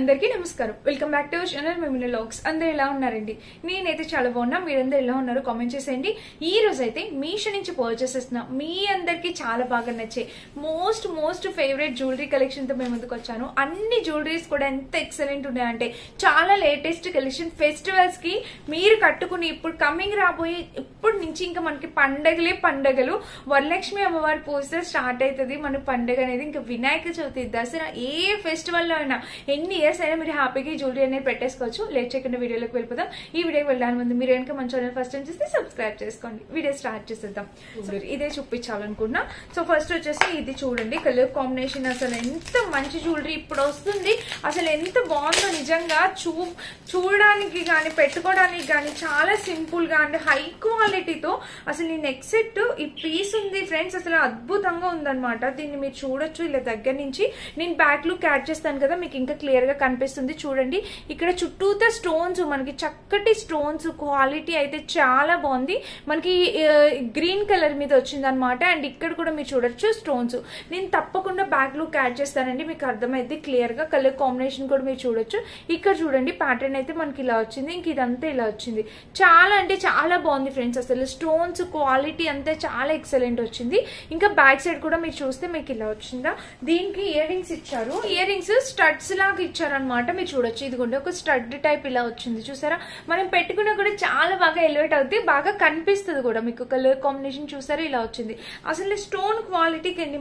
అందరికీ నమస్కారం. Welcome back to our channel Mimina vlogs. అందరూ ఎలా ఉన్నారండి? నేనైతే చాలా బాగున్నా. మీరందరూ ఎలా ఉన్నారో కామెంట్ చేసేయండి. ఈ రోజు అయితే మీషో నుంచి పర్చేస్ చేస్తున్నా మీ అందరికి చాలా బాగా నచ్చే మోస్ట్ ఫేవరెట్ జ్యువెలరీ కలెక్షన్ తో మేము ముందుకు వచ్చాను. అన్ని జ్యువెలరీస్ కూడా ఎంత ఎక్సలెంట్ ఉన్నాయంటే చాలా లేటెస్ట్ కలెక్షన్. ఫెస్టివల్స్ కి మీరు కట్టుకుని ఇప్పుడు కమింగ్ రాబోయే ఇప్పటి నుంచి ఇంకా మనకి పండగలు. వరలక్ష్మి అమ్మవారి పూజ స్టార్ట్ అవుతుంది. మన పండుగ అనేది ఇంకా వినాయక చవితి, దసరా, ఏ ఫెస్టివల్ లో అయినా ఎన్ని ఇయర్స్ అయినా మీరు హ్యాపీగా జ్యువెలరీ అనేది పెట్టేసుకోవచ్చు. లేట్ చేయకుండా వీడియోలోకి వెళ్ళిపోదాం. ఈ వీడియోకి వెళ్ళడానికి ముందు మీరు కనుక మన ఛానల్ ఫస్ట్ టైం చూస్తే సబ్స్క్రైబ్ చేసుకోండి. వీడియో స్టార్ట్ చేసేద్దాం. ఇదే చూపించాలనుకున్నా. సో ఫస్ట్ వచ్చేసి ఇది చూడండి, కలర్ కాంబినేషన్ అసలు ఎంత మంచి జ్యువెలరీ ఇప్పుడు వస్తుంది. అసలు ఎంత బాగుందో నిజంగా. చూడడానికి కానీ పెట్టుకోవడానికి కానీ చాలా సింపుల్ గా అండ్ హై క్వాలిటీతో అసలు ఈ నెక్ సెట్ ఈ పీస్ ఉంది ఫ్రెండ్స్, అసలు అద్భుతంగా ఉందన్నమాట. దీన్ని మీరు చూడొచ్చు ఇలా దగ్గర నుంచి. నేను బ్యాక్ లుక్ యాడ్ చేస్తాను కదా, మీకు ఇంకా క్లియర్ గా కనిపిస్తుంది. చూడండి ఇక్కడ చుట్టూతో స్టోన్స్, మనకి చక్కటి స్టోన్స్, క్వాలిటీ అయితే చాలా బాగుంది. మనకి గ్రీన్ కలర్ మీద వచ్చింది అనమాట. అండ్ ఇక్కడ కూడా మీరు చూడొచ్చు స్టోన్స్. నేను తప్పకుండా బ్యాక్ లుక్ యాడ్ చేస్తానండి, మీకు అర్థమైంది క్లియర్ గా. కలర్ కాంబినేషన్ కూడా మీరు చూడొచ్చు. ఇక్కడ చూడండి ప్యాటర్న్ అయితే మనకి ఇలా వచ్చింది. ఇంక ఇదంతా ఇలా వచ్చింది. చాలా అంటే చాలా బాగుంది ఫ్రెండ్స్. అసలు స్టోన్స్ క్వాలిటీ అంతా చాలా ఎక్సలెంట్ వచ్చింది. ఇంకా బ్యాక్ సైడ్ కూడా మీరు చూస్తే మీకు ఇలా వచ్చిందా. దీనికి ఇయర్ రింగ్స్ ఇచ్చారు. ఇయర్ రింగ్స్ స్టడ్స్ లాగా ఇచ్చారనమాట. మీరు చూడొచ్చు ఇదిగోండి ఒక స్టడ్ టైప్ ఇలా వచ్చింది. చూసారా, మనం పెట్టుకున్నా కూడా చాలా బాగా ఎలివేట్ అవుతుంది, బాగా కనిపిస్తుంది కూడా. మీకు కలర్ కాంబినేషన్ చూసారా ఇలా వచ్చింది. అసలు స్టోన్ క్వాలిటీకి అండి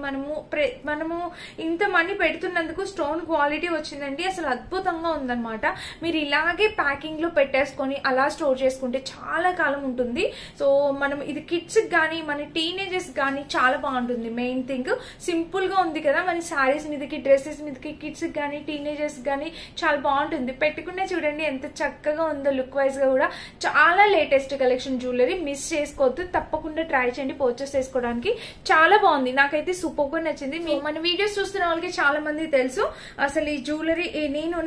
మనము ఇంత మనీ పెడుతున్నందుకు స్టోన్ క్వాలిటీ వచ్చిందండి. అసలు అద్భుతంగా ఉందన్నమాట. మీరు ఇలాగే ప్యాకింగ్ లో పెట్టేసుకొని అలా స్టోర్ చేసుకుంటే చాలా కాలం ఉంటుంది. సో మనం ఇది కిడ్స్ గానీ మన టీనేజర్స్ గానీ చాలా బాగుంటుంది. మెయిన్ థింగ్ సింపుల్ గా ఉంది కదా, మన శారీస్ మీదకి, డ్రెస్సెస్ మీదకి, కిడ్స్ గానీ టీనేజర్స్ గానీ చాలా బాగుంటుంది. పెట్టుకునే చూడండి ఎంత చక్కగా ఉందో. లుక్ వైజ్ గా కూడా చాలా లేటెస్ట్ కలెక్షన్ జ్యువెలరీ. మిస్ చేసుకోవద్దు, తప్పకుండా ట్రై చేయండి పర్చేస్ చేసుకోవడానికి. చాలా బాగుంది, నాకైతే సూపర్ గా నచ్చింది. మన వీడియోస్ చూస్తున్న వాళ్ళకి చాలా మంది తెలుసు అసలు ఈ జ్యువెలరీ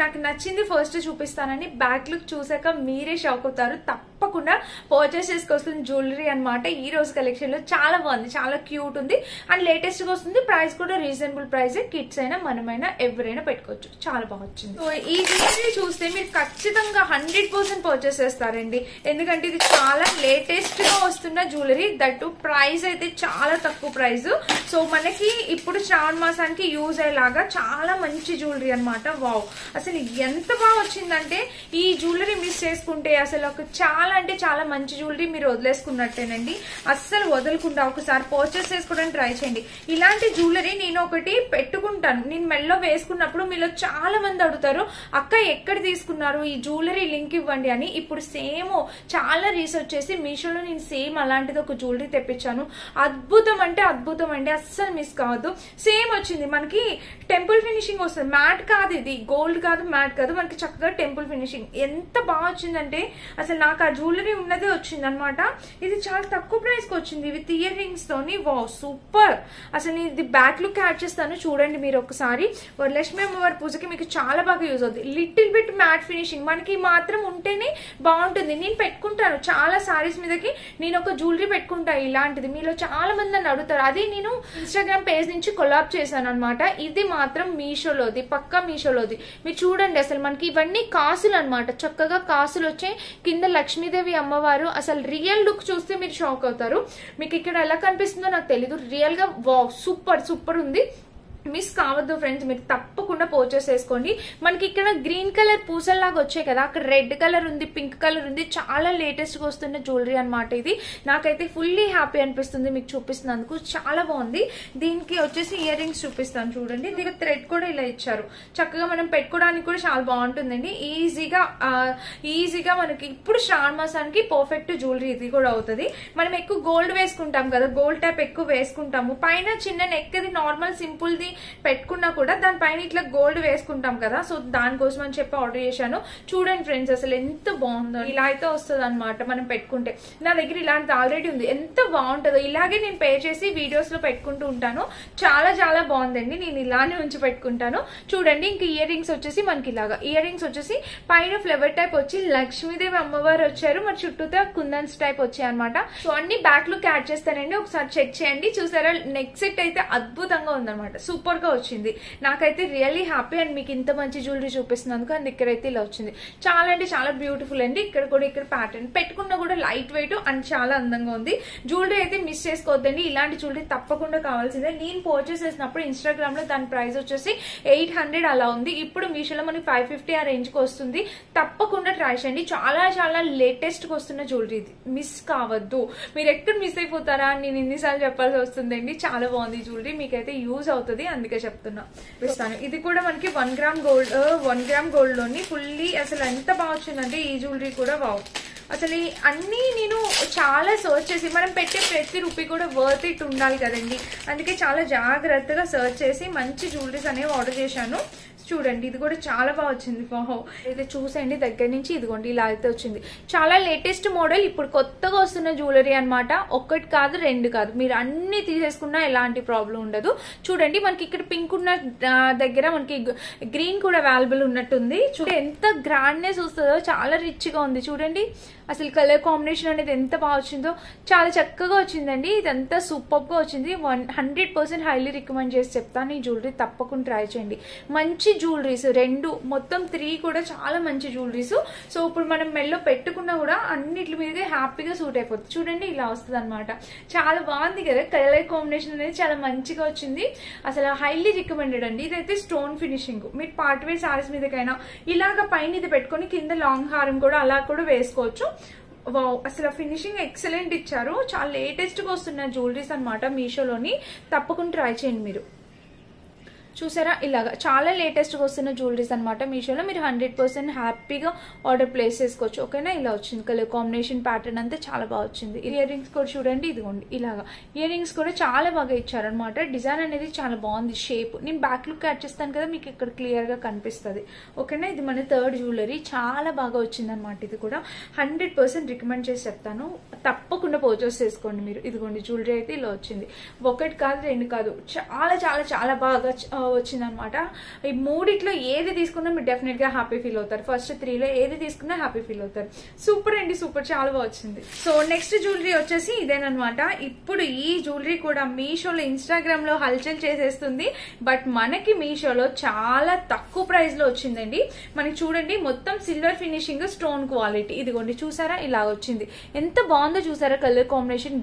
నాకు నచ్చింది ఫస్ట్ చూపిస్తానని. బ్యాక్ లుక్ చూసాక మీరే షాక్ అవుతారు. తప్పకుండా పర్చేస్ చేసుకొస్తుంది జ్యువెలరీ అనమాట. ఈ రోజు కలెక్షన్ లో చాలా బాగుంది, చాలా క్యూట్ ఉంది అండ్ లేటెస్ట్ గా వస్తుంది. ప్రైస్ కూడా రీజనబుల్ ప్రైస్. కిడ్స్ అయినా మనమైనా ఎవరైనా పెట్టుకోవచ్చు. చాలా బాగా వచ్చింది. సో ఈ జ్యువెలరీ చూస్తే మీరు ఖచ్చితంగా 100% పర్చేస్ చేస్తారండి. ఎందుకంటే ఇది చాలా లేటెస్ట్ గా వస్తున్న జ్యువెలరీ. దట్టు ప్రైస్ అయితే చాలా తక్కువ ప్రైస్. సో మనకి ఇప్పుడు శ్రావణ మాసానికి యూజ్ అయ్యేలాగా చాలా మంచి జ్యువెలరీ అనమాట. వావ్, అసలు ఎంత బాగా వచ్చిందంటే ఈ జ్యువెలరీ మిస్ చేసుకుంటే అసలు ఒక చాలా అంటే చాలా మంచి జ్యువెలరీ మీరు వదిలేసుకున్నట్టేనండి. అస్సలు వదలకుండా ఒకసారి పర్చేస్ చేసుకోవడానికి ట్రై చేయండి. ఇలాంటి జ్యువెలరీ నేను ఒకటి పెట్టుకుంటాను. నేను మెల్లో వేసుకున్నప్పుడు మీలో చాలా మంది అడుగుతారు, అక్క ఎక్కడ తీసుకున్నారు ఈ జ్యువెలరీ లింక్ ఇవ్వండి అని. ఇప్పుడు సేమ్ చాలా రీసెర్చ్ చేసి మీషోలో నేను సేమ్ అలాంటిది ఒక జ్యువెలరీ తెప్పించాను. అద్భుతం అంటే అద్భుతం అండి, అస్సలు మిస్ కావద్దు. సేమ్ వచ్చింది మనకి టెంపుల్ ఫినిషింగ్ వస్తుంది. మ్యాట్ కాదు, ఇది గోల్డ్ కాదు, మ్యాట్ కాదు, మనకి చక్కగా టెంపుల్ ఫినిషింగ్. ఎంత బాగా వచ్చిందంటే అసలు నాకు ఆ జ్యువెలరీ ఉన్నదే వచ్చింది అనమాట. ఇది చాలా తక్కువ ప్రైస్ కి వచ్చింది విత్ ఇయర్ రింగ్స్ తోని. Wow super. అసలు ఇది బ్యాక్ లుక్ యాడ్ చేస్తాను చూడండి మీరు ఒకసారి. వరలక్ష్మి అమ్మవారి పూజకి మీకు చాలా బాగా యూజ్ అవుతుంది. లిటిల్ బిట్ మ్యాట్ ఫినిషింగ్ మనకి మాత్రం ఉంటేనే బాగుంటుంది. నేను పెట్టుకుంటాను చాలా సారీస్ మీదకి. నేను ఒక జ్యువెలరీ పెట్టుకుంటా ఇలాంటిది. మీలో చాలా మంది నన్ను అడుగుతారు. అది నేను ఇన్స్టాగ్రామ్ పేజ్ నుంచి కొలాబ్ చేశాను అనమాట. ఇది మాత్రం మీషోలోది, పక్కా మీషోలోది. మీరు చూడండి అసలు మనకి ఇవన్నీ కాసులు అనమాట. చక్కగా కాసులు వచ్చాయి. కింద లక్ష్మీదేవి అమ్మవారు. అసలు రియల్ లుక్ చూస్తే మీరు షాక్ అవుతారు. మీకు ఇక్కడ ఎలా కనిపిస్తుందో నాకు తెలీదు. రియల్ గా వావ్ సూపర్ ఉంది. మిస్ కావద్దు ఫ్రెండ్స్, మీరు తప్పకుండా పర్చేస్ చేసుకోండి. మనకి ఇక్కడ గ్రీన్ కలర్ పూసల్లాగా వచ్చాయి కదా, అక్కడ రెడ్ కలర్ ఉంది, పింక్ కలర్ ఉంది. చాలా లేటెస్ట్ గా వస్తున్న జ్యువెలరీ అనమాట ఇది. నాకైతే ఫుల్లీ హ్యాపీ అనిపిస్తుంది మీకు చూపిస్తున్నందుకు. చాలా బాగుంది. దీనికి వచ్చేసి ఇయర్ రింగ్స్ చూపిస్తాను చూడండి. దీనికి థ్రెడ్ కూడా ఇలా ఇచ్చారు. చక్కగా మనం పెట్టుకోవడానికి కూడా చాలా బాగుంటుందండి. ఈజీగా మనకి ఇప్పుడు శ్రావణ మాసానికి పర్ఫెక్ట్ జ్యువెలరీ ఇది కూడా అవుతుంది. మనం ఎక్కువ గోల్డ్ వేసుకుంటాం కదా, గోల్డ్ టైప్ ఎక్కువ వేసుకుంటాము. పైన చిన్న నెక్ అది నార్మల్ సింపుల్ ది పెట్టుకున్నా కూడా దానిపైన ఇట్లా గోల్డ్ వేసుకుంటాం కదా. సో దానికోసం అని చెప్పి ఆర్డర్ చేశాను. చూడండి ఫ్రెండ్స్ అసలు ఎంత బాగుందో. ఇలా అయితే వస్తుంది అనమాట మనం పెట్టుకుంటే. నా దగ్గర ఇలాంటిది ఆల్రెడీ ఉంది. ఎంత బాగుంటుందో. ఇలాగే నేను పే చేసి వీడియోస్ లో పెట్టుకుంటూ ఉంటాను. చాలా బాగుందండి. నేను ఇలానే ఉంచి పెట్టుకుంటాను. చూడండి ఇంక ఇయర్ రింగ్స్ వచ్చేసి మనకి ఇలాగా ఇయర్ రింగ్స్ వచ్చేసి పైన ఫ్లవర్ టైప్ వచ్చి లక్ష్మీదేవి అమ్మవారు వచ్చారు. మరి చుట్టూతో కుందన్స్ టైప్ వచ్చాయి అనమాట. సో అన్ని బ్యాక్ లుక్ యాడ్ చేస్తానండి, ఒకసారి చెక్ చేయండి. చూసారా నెక్ సెట్ అయితే అద్భుతంగా ఉందన్నమాట. సూపర్ సూపర్ గా వచ్చింది. నాకైతే రియల్లీ హ్యాపీ. అండ్ మీకు ఇంత మంచి జ్యువెలరీ చూపిస్తున్నందుకు అండ్ ఇక్కడైతే ఇలా వచ్చింది. చాలా అంటే చాలా బ్యూటిఫుల్ అండి. ఇక్కడ కూడా ఇక్కడ ప్యాటర్న్ పెట్టుకున్నా కూడా లైట్ వెయిట్ అండ్ చాలా అందంగా ఉంది. జ్యువెలరీ అయితే మిస్ చేసుకోవద్దండి. ఇలాంటి జ్యువెలరీ తప్పకుండా కావాల్సిందే. నేను పర్చేస్ చేసినప్పుడు ఇన్స్టాగ్రామ్ లో దాని ప్రైస్ వచ్చేసి 800 అలా ఉంది. ఇప్పుడు మీషోలో మనకి 550 ఆ రేంజ్ కి వస్తుంది. తప్పకుండా ట్రై చేయండి. చాలా చాలా లేటెస్ట్ గా వస్తున్న జ్యువెలరీ ఇది. మిస్ కావద్దు. మీరు ఎక్కడ మిస్ అయిపోతారా అని నేను ఎన్నిసార్లు చెప్పాల్సి వస్తుందండి. చాలా బాగుంది జ్యువెలరీ. మీకైతే యూజ్ అవుతుంది అందుకే చెప్తున్నా. ఇది కూడా మనకి 1 గ్రామ్ గోల్డ్ లోని ఫుల్లీ అసలు ఎంత బాగా వచ్చిందంటే ఈ జ్యువెలరీ కూడా వావ్. అసలు అన్ని నేను చాలా సర్చ్ చేసి మనం పెట్టే ప్రతి రూపీ కూడా వర్త్ ఇట్ ఉండాలి కదండి. అందుకే చాలా జాగ్రత్తగా సర్చ్ చేసి మంచి జ్యువెలరీస్ అనేవి ఆర్డర్ చేశాను. చూడండి ఇది కూడా చాలా బాగా వచ్చింది. ఇది చూసండి దగ్గర నుంచి. ఇదిగోండి ఇలా అయితే వచ్చింది. చాలా లేటెస్ట్ మోడల్. ఇప్పుడు కొత్తగా వస్తున్న జ్యువెలరీ అనమాట. ఒక్కటి కాదు 2 కాదు, మీరు అన్ని తీసేసుకున్నా ఎలాంటి ప్రాబ్లం ఉండదు. చూడండి మనకి ఇక్కడ పింక్ ఉన్న దగ్గర మనకి గ్రీన్ కూడా అవైలబుల్ ఉన్నట్టుంది. చూడండి ఎంత గ్రాండ్నెస్ వస్తుందో. చాలా రిచ్ గా ఉంది చూడండి. అసలు కలర్ కాంబినేషన్ అనేది ఎంత బాగా వచ్చిందో. చాలా చక్కగా వచ్చిందండి. ఇదంతా సూపర్ గా వచ్చింది. 100% హైలీ రికమెండ్ చేసి చెప్తాను. ఈ జ్యువెలరీ తప్పకుండా ట్రై చేయండి. మంచి జ్యువెలరీస్ 2 మొత్తం 3 కూడా చాలా మంచి జ్యువెలరీస్. సో ఇప్పుడు మనం మెల్లో పెట్టుకున్నా కూడా అన్నిటి మీద హ్యాపీగా సూట్ అయిపోతుంది. చూడండి ఇలా వస్తుంది అనమాట. చాలా బాగుంది కదా. కలర్ కాంబినేషన్ అనేది చాలా మంచిగా వచ్చింది. అసలు హైలీ రికమెండెడ్ అండి. ఇదైతే స్టోన్ ఫినిషింగ్. మీరు పార్ట్ వేర్ సారీస్ మీదకైనా ఇలాగ పైన ఇది పెట్టుకుని కింద లాంగ్ హారం కూడా అలా కూడా వేసుకోవచ్చు. వావ్ అసలు ఫినిషింగ్ ఎక్సలెంట్ ఇచ్చారు. చాలా లేటెస్ట్ గా వస్తున్న జ్యువెలరీస్ అనమాట మీషోలోని. తప్పకుండా ట్రై చేయండి మీరు. చూసారా ఇలాగా చాలా లేటెస్ట్ గా వస్తున్న జ్యువెలరీస్ అనమాట మీషోలో. మీరు 100% హ్యాపీగా ఆర్డర్ ప్లేస్ చేసుకోవచ్చు. ఓకేనా. ఇలా వచ్చింది కలర్ కాంబినేషన్ ప్యాటర్న్ అంతా చాలా బాగా వచ్చింది. ఇయర్ రింగ్స్ కూడా చూడండి. ఇదిగోండి ఇలాగా ఇయర్ రింగ్స్ కూడా చాలా బాగా ఇచ్చారనమాట. డిజైన్ అనేది చాలా బాగుంది. షేప్ నేను బ్యాక్ లుక్ యాడ్ చేస్తాను కదా, మీకు ఇక్కడ క్లియర్ గా కనిపిస్తుంది. ఓకేనా. ఇది మన 3rd జ్యువెలరీ. చాలా బాగా వచ్చింది అనమాట. ఇది కూడా 100% రికమెండ్ చేసి చెప్తాను. తప్పకుండా పర్చేస్ చేసుకోండి మీరు. ఇదిగోండి జ్యువెలరీ అయితే ఇలా వచ్చింది. 1 కాదు 2 కాదు, చాలా చాలా చాలా బాగా వచ్చిందనమాట. ఈ 3 ఏది తీసుకున్నా మీరు డెఫినెట్ గా హ్యాపీ ఫీల్ అవుతారు. ఫస్ట్ 3లో ఏది తీసుకున్నా హ్యాపీ ఫీల్ అవుతారు. సూపర్ అండి సూపర్. చాలా బాగా వచ్చింది. సో నెక్స్ట్ జ్యువెలరీ వచ్చేసి ఇదేనమాట. ఇప్పుడు ఈ జ్యువెలరీ కూడా మీషోలో ఇన్స్టాగ్రామ్ లో హల్చల్ చేసేస్తుంది. బట్ మనకి మీషోలో చాలా తక్కువ ప్రైస్ లో వచ్చిందండి. మనకి చూడండి మొత్తం సిల్వర్ ఫినిషింగ్ స్టోన్ క్వాలిటీ. ఇదిగోండి చూసారా ఇలా వచ్చింది. ఎంత బాగుందో చూసారా కలర్ కాంబినేషన్.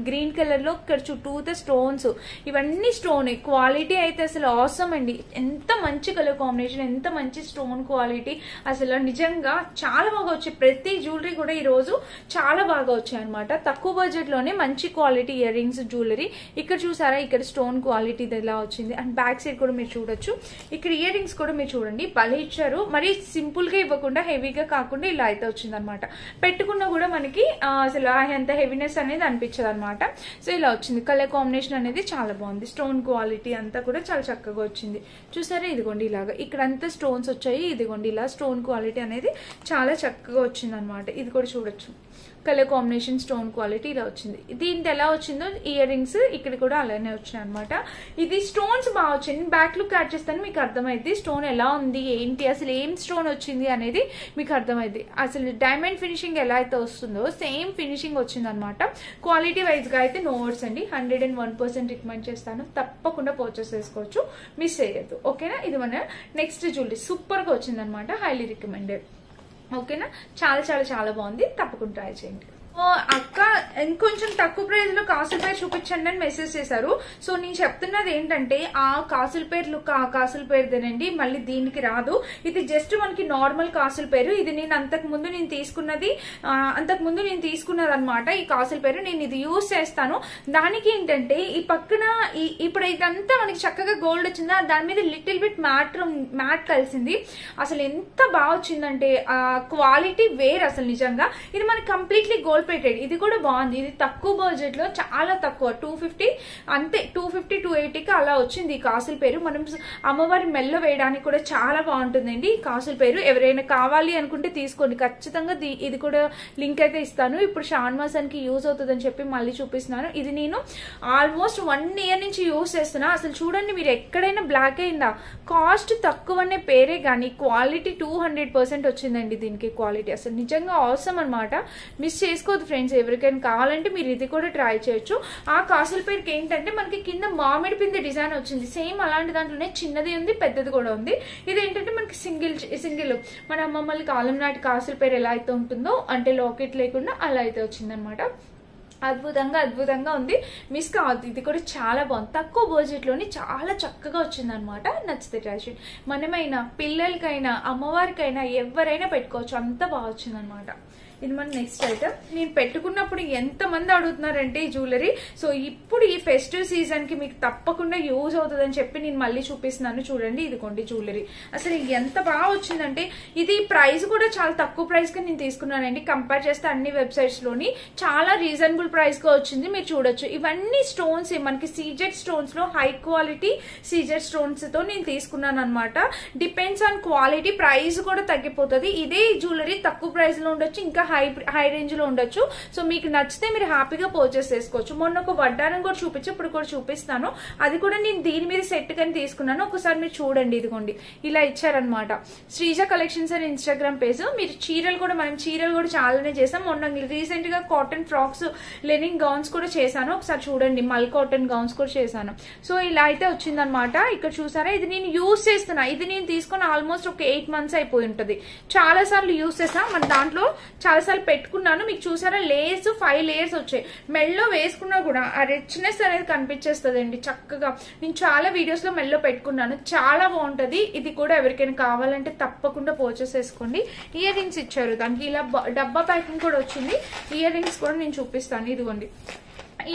గ్రీన్ కలర్ లో ఇక్కడ చుట్టూతో స్టోన్స్. ఇవన్నీ స్టోన్ క్వాలిటీ అయితే అసలు ఆసమ్ అండి. ఎంత మంచి కలర్ కాంబినేషన్, ఎంత మంచి స్టోన్ క్వాలిటీ. అసలు నిజంగా చాలా బాగా వచ్చాయి. ప్రతి జ్యువెలరీ కూడా ఈ రోజు చాలా బాగా వచ్చాయి అనమాట. తక్కువ బడ్జెట్ లోనే మంచి క్వాలిటీ ఇయర్ రింగ్స్ జ్యువెలరీ. ఇక్కడ చూసారా ఇక్కడ స్టోన్ క్వాలిటీ ఇలా వచ్చింది. అండ్ బ్యాక్ సైడ్ కూడా మీరు చూడొచ్చు. ఇక్కడ ఇయర్ రింగ్స్ కూడా మీరు చూడండి భలే ఇచ్చారు. మరి సింపుల్ గా ఇవ్వకుండా హెవీగా కాకుండా ఇలా అయితే వచ్చింది అనమాట. పెట్టుకున్నా కూడా మనకి అసలు ఎంత హెవీనెస్ అనేది అనిపించదు అనమాట. సో ఇలా వచ్చింది. కలర్ కాంబినేషన్ అనేది చాలా బాగుంది. స్టోన్ క్వాలిటీ అంతా కూడా చాలా చక్కగా వచ్చింది. చూసారా ఇదిగోండి ఇలాగా ఇక్కడంతా స్టోన్స్ వచ్చాయి. ఇదిగోండి ఇలా స్టోన్ క్వాలిటీ అనేది చాలా చక్కగా వచ్చింది అనమాట. ఇది కూడా చూడొచ్చు. కలర్ కాంబినేషన్ స్టోన్ క్వాలిటీ ఇలా వచ్చింది. దీంతో ఎలా వచ్చిందో ఇయర్ రింగ్స్ ఇక్కడ కూడా అలానే వచ్చాయి అనమాట. ఇది స్టోన్స్ బాగా వచ్చింది. బ్యాక్ లుక్ యాడ్ చేస్తాను మీకు అర్థమైంది స్టోన్ ఎలా ఉంది ఏంటి అసలు ఏం స్టోన్ వచ్చింది అనేది మీకు అర్థమైంది. అసలు డైమండ్ ఫినిషింగ్ ఎలా అయితే వస్తుందో సేమ్ ఫినిషింగ్ వచ్చింది అనమాట. క్వాలిటీ వైజ్ గా అయితే నో వర్డ్స్ అండి. 101% రికమెండ్ చేస్తాను. తప్పకుండా పర్చేస్ చేసుకోవచ్చు. మిస్ అయ్యద్దు. ఓకేనా. ఇది మన నెక్స్ట్ జ్యువెలరీ సూపర్ గా వచ్చింది అనమాట. Highly recommended. ఓకేనా. చాలా చాలా చాలా బాగుంది. తప్పకుండా ట్రై చేయండి. అక్క ఇంకొంచెం తక్కువ ప్రైస్ లో కాసుల పేరు చూపించండి అని మెసేజ్ చేశారు. సో నేను చెప్తున్నది ఏంటంటే ఆ కాసుల పేరు లుక్ ఆ కాసుల పేరు తినండి, మళ్ళీ దీనికి రాదు. ఇది జస్ట్ మనకి నార్మల్ కాసుల పేరు. ఇది నేను అంతకు ముందు నేను తీసుకున్నది అనమాట. ఈ కాసుల పేరు నేను ఇది యూజ్ చేస్తాను. దానికి ఏంటంటే ఈ పక్కన ఇప్పుడు ఇదంతా మనకి చక్కగా గోల్డ్ వచ్చిందా, దాని మీద లిటిల్ బిట్ మ్యాట్ కలిసింది. అసలు ఎంత బాగా వచ్చిందంటే క్వాలిటీ వేర్ అసలు నిజంగా. ఇది మనకి కంప్లీట్లీ గోల్డ్ ప్లేటెడ్. ఇది కూడా బాగుంది. ఇది తక్కువ బడ్జెట్ లో చాలా తక్కువ 250 అంతే 250-280కి అలా వచ్చింది ఈ కాసుల పేరు. మనం అమ్మవారి మెల్లో వేయడానికి కూడా చాలా బాగుంటుందండి ఈ కాసుల పేరు. ఎవరైనా కావాలి అనుకుంటే తీసుకోండి ఖచ్చితంగా. ఇది కూడా లింక్ అయితే ఇస్తాను. ఇప్పుడు శ్రావణ మాసానికి యూజ్ అవుతుందని చెప్పి మళ్ళీ చూపిస్తున్నాను. ఇది నేను ఆల్మోస్ట్ 1 ఇయర్ నుంచి యూజ్ చేస్తున్నా. అసలు చూడండి మీరు ఎక్కడైనా బ్లాక్ అయిందా, కాస్ట్ తక్కువనే పేరే కానీ క్వాలిటీ 200% వచ్చిందండి దీనికి. క్వాలిటీ అసలు నిజంగా అవసరం అనమాట. మిస్ చేసుకో వేసుకోవద్దు ఫ్రెండ్స్. ఎవరికైనా కావాలంటే మీరు ఇది కూడా ట్రై చేయొచ్చు. ఆ కాసుల పేరుకి ఏంటంటే మనకి కింద మామిడి పిండి డిజైన్ వచ్చింది. సేమ్ అలాంటి దాంట్లోనే చిన్నది ఉంది, పెద్దది కూడా ఉంది. ఇది ఏంటంటే మనకి సింగిల్ మన అమ్మమ్మల కాలం నాటి కాసుల పేరు ఎలా అయితే ఉంటుందో అంటే లాకెట్ లేకుండా అలా అయితే వచ్చిందనమాట. అద్భుతంగా ఉంది, మిస్ కావద్దు. ఇది కూడా చాలా బాగుంది, తక్కువ బడ్జెట్ లోని చాలా చక్కగా వచ్చింది అనమాట. నచ్చితే ట్రై చేయండి. మనమైనా పిల్లలకైనా అమ్మవారికైనా ఎవరైనా పెట్టుకోవచ్చు, అంత బాగా వచ్చింది అనమాట. ఇది మన నెక్స్ట్ ఐటమ్. నేను పెట్టుకున్నప్పుడు ఎంత మంది అడుగుతున్నారంటే ఈ జ్యువెలరీ. సో ఇప్పుడు ఈ ఫెస్టివ్ సీజన్ కి మీకు తప్పకుండా యూజ్ అవుతుందని చెప్పి నేను మళ్ళీ చూపిస్తున్నాను. చూడండి, ఇదిగోండి జ్యువెలరీ. అసలు ఎంత బాగా వచ్చిందంటే ఇది ప్రైస్ కూడా చాలా తక్కువ ప్రైస్ కి నేను తీసుకున్నానండి. కంపేర్ చేస్తే అన్ని వెబ్సైట్స్ లోని చాలా రీజనబుల్ ప్రైస్ గా వచ్చింది. మీరు చూడొచ్చు, ఇవన్నీ స్టోన్స్ మనకి సీజెడ్ స్టోన్స్ లో హై క్వాలిటీ సీజెడ్ స్టోన్స్ తో నేను తీసుకున్నాను అనమాట. డిపెండ్స్ ఆన్ క్వాలిటీ, ప్రైస్ కూడా తగ్గిపోతుంది. ఇదే జ్యువెలరీ తక్కువ ప్రైస్ లో ఉండొచ్చు, ఇంకా హై రేంజ్ లో ఉండొచ్చు. సో మీకు నచ్చితే మీరు హ్యాపీగా పర్చేస్ చేసుకోవచ్చు. మొన్న ఒక వడ్డానం కూడా చూపించి ఇప్పుడు కూడా చూపిస్తాను. అది కూడా నేను దీని మీద సెట్ కని తీసుకున్నాను. ఒకసారి మీరు చూడండి, ఇదిగోండి ఇలా ఇచ్చారనమాట. శ్రీజ కలెక్షన్స్ అని ఇన్స్టాగ్రామ్ పేజ్. మీరు చీరలు కూడా మనం చీరలు కూడా చాలానే చేసాం. మొన్న రీసెంట్ గా కాటన్ ఫ్రాక్స్, లెనిన్ గౌన్స్ కూడా చేశాను. ఒకసారి చూడండి, మల్ కాటన్ గౌన్స్ కూడా చేశాను. సో ఇలా అయితే వచ్చిందనమాట. ఇక్కడ చూసారా, ఇది నేను యూజ్ చేస్తున్నా. ఇది నేను తీసుకుని ఆల్మోస్ట్ ఒక 8 months అయిపోయి ఉంటుంది. చాలా సార్లు యూజ్ చేసా. మన దాంట్లో చాలా సార్లు పెట్టుకున్నాను. మీకు చూసారా, లేయర్స్ 5 layers వచ్చాయి. మెల్లో వేసుకున్నా కూడా ఆ రిచ్నెస్ అనేది కనిపించేస్తుంది అండి చక్కగా. నేను చాలా వీడియోస్ లో మెల్లో పెట్టుకున్నాను, చాలా బాగుంటది. ఇది కూడా ఎవరికైనా కావాలంటే తప్పకుండా పర్చేస్ చేసుకోండి. ఇయర్ రింగ్స్ ఇచ్చారు దానికి, ఇలా డబ్బా ప్యాకింగ్ కూడా వచ్చింది. ఇయర్ రింగ్స్ కూడా నేను చూపిస్తాను, ఇదిగోండి.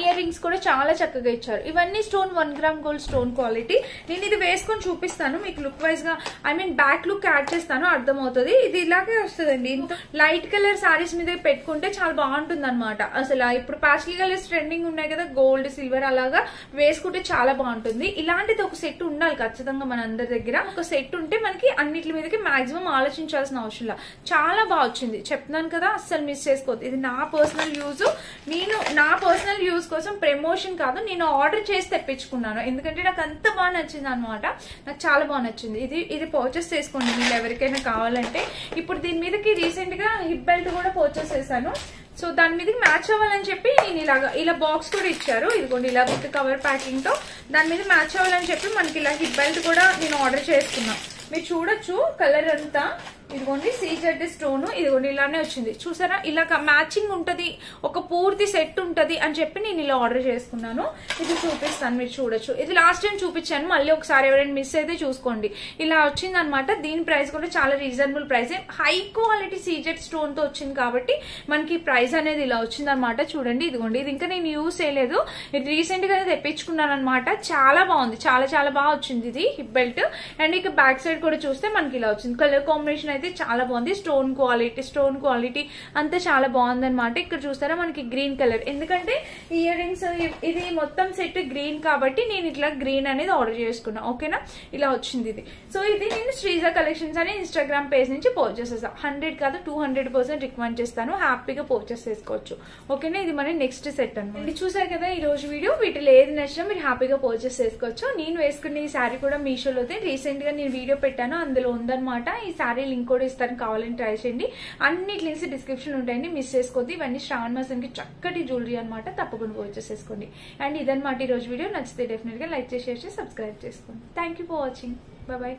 ఇయర్ రింగ్స్ కూడా చాలా చక్కగా ఇచ్చారు. ఇవన్నీ stone 1 gram gold stone quality. నేను ఇది వేసుకొని చూపిస్తాను మీకు లుక్ వైజ్ గా. I mean back look add చేస్తాను, అర్థమవుతుంది. ఇది ఇలాగే వస్తుందండి. ఇంత లైట్ కలర్ సారీస్ మీద పెట్టుకుంటే చాలా బాగుంటుంది అనమాట. అసలు ఇప్పుడు ప్యాస్టల్ కలర్స్ ట్రెండింగ్ ఉన్నాయి కదా, గోల్డ్ సిల్వర్, అలాగా వేసుకుంటే చాలా బాగుంటుంది. ఇలాంటిది ఒక సెట్ ఉండాలి ఖచ్చితంగా మన అందరి దగ్గర. ఒక సెట్ ఉంటే మనకి అన్నిటి మీదకి మాక్సిమం ఆలోచించాల్సిన అవసరం. చాలా బాగా వచ్చింది, చెప్తున్నాను కదా, అస్సలు మిస్ చేసుకోవద్దు. ఇది నా పర్సనల్ యూజ్. నేను నా పర్సనల్ యూజ్ కోసం, ప్రమోషన్ కాదు, నేను ఆర్డర్ చేసి తెప్పించుకున్నాను. ఎందుకంటే నాకు అంత బాగా నచ్చింది అనమాట. నాకు చాలా బాగా నచ్చింది. ఇది పర్చేస్ చేసుకోండి మీరు ఎవరికైనా కావాలంటే. ఇప్పుడు దీని మీదకి రీసెంట్ గా హిప్ బెల్ట్ కూడా పర్చేస్ చేశాను. సో దాని మీదకి మ్యాచ్ అవ్వాలని చెప్పి నేను ఇలా బాక్స్ కూడా ఇచ్చారు. ఇదిగోండి, ఇలా విత్ కవర్ ప్యాకింగ్ తో దాని మీద మ్యాచ్ అవ్వాలని చెప్పి మనకి ఇలా హిప్ బెల్ట్ కూడా నేను ఆర్డర్ చేసుకున్నా. మీరు చూడొచ్చు కలర్ అంతా. ఇదిగోండి సీజెడ్ స్టోన్, ఇదిగోండి ఇలానే వచ్చింది. చూసారా, ఇలా మ్యాచింగ్ ఉంటది, ఒక పూర్తి సెట్ ఉంటది అని చెప్పి నేను ఇలా ఆర్డర్ చేసుకున్నాను. ఇది చూపిస్తాను, మీరు చూడొచ్చు. ఇది లాస్ట్ టైం చూపించాను, మళ్ళీ ఒకసారి ఎవరైనా మిస్ అయితే చూసుకోండి. ఇలా వచ్చింది అనమాట. దీని ప్రైస్ కూడా చాలా reasonable price. High quality CZ stone తో వచ్చింది కాబట్టి మనకి ప్రైస్ అనేది ఇలా వచ్చింది అనమాట. చూడండి, ఇదిగోండి. ఇది ఇంకా నేను యూజ్ చేయలేదు, ఇది రీసెంట్ గానే తెప్పించుకున్నాను అనమాట. చాలా బాగుంది, చాలా బాగా వచ్చింది ఇది హిప్ బెల్ట్. అండ్ ఇక బ్యాక్ సైడ్ కూడా చూస్తే మనకి ఇలా వచ్చింది. కలర్ కాంబినేషన్ అయితే చాలా బాగుంది. స్టోన్ క్వాలిటీ అంతా చాలా బాగుంది అనమాట. ఇక్కడ చూస్తారా మనకి గ్రీన్ కలర్, ఎందుకంటే ఇయర్ రింగ్స్ ఇది మొత్తం సెట్ గ్రీన్ కాబట్టి నేను ఇట్లా గ్రీన్ అనేది ఆర్డర్ చేసుకున్నా. ఓకేనా, ఇలా వచ్చింది ఇది. సో ఇది నేను శ్రీజ కలెక్షన్స్ అనే ఇన్స్టాగ్రామ్ పేజ్ నుంచి పర్చేస్ చేస్తాను. 100 కాదు 200% రికమెండ్ చేస్తాను, హ్యాపీగా పర్చేస్ చేసుకోవచ్చు. ఓకేనా, ఇది మన నెక్స్ట్ సెట్ అనమాట. ఇది చూసారు కదా ఈ రోజు వీడియో. వీటిలో ఏది నచ్చినా మీరు హ్యాపీగా పర్చేస్ చేసుకోవచ్చు. నేను వేసుకున్న ఈ శారీ కూడా మీషోలో రీసెంట్ గా నేను వీడియో పెట్టాను, అందులో ఉందన్నమాట. ఈ శారీ లింక్ కూడా ఇస్తాను, కావాలని ట్రై చేయండి. అన్ని లింక్స్ డిస్క్రిప్షన్ ఉంటాయండి, మిస్ చేసుకోవద్దు. ఇవన్నీ శ్రావణ మాసానికి చక్కటి జ్యువెలరీ అనమాట, తప్పకుండా పర్చేస్ చేసుకోండి. అండ్ ఇదన్నమాట ఈ రోజు వీడియో. నచ్చితే డెఫినెట్ గా లైక్ చేసి, షేర్ చేసి, సబ్స్క్రైబ్ చేసుకోండి. Thank you for watching. Bye.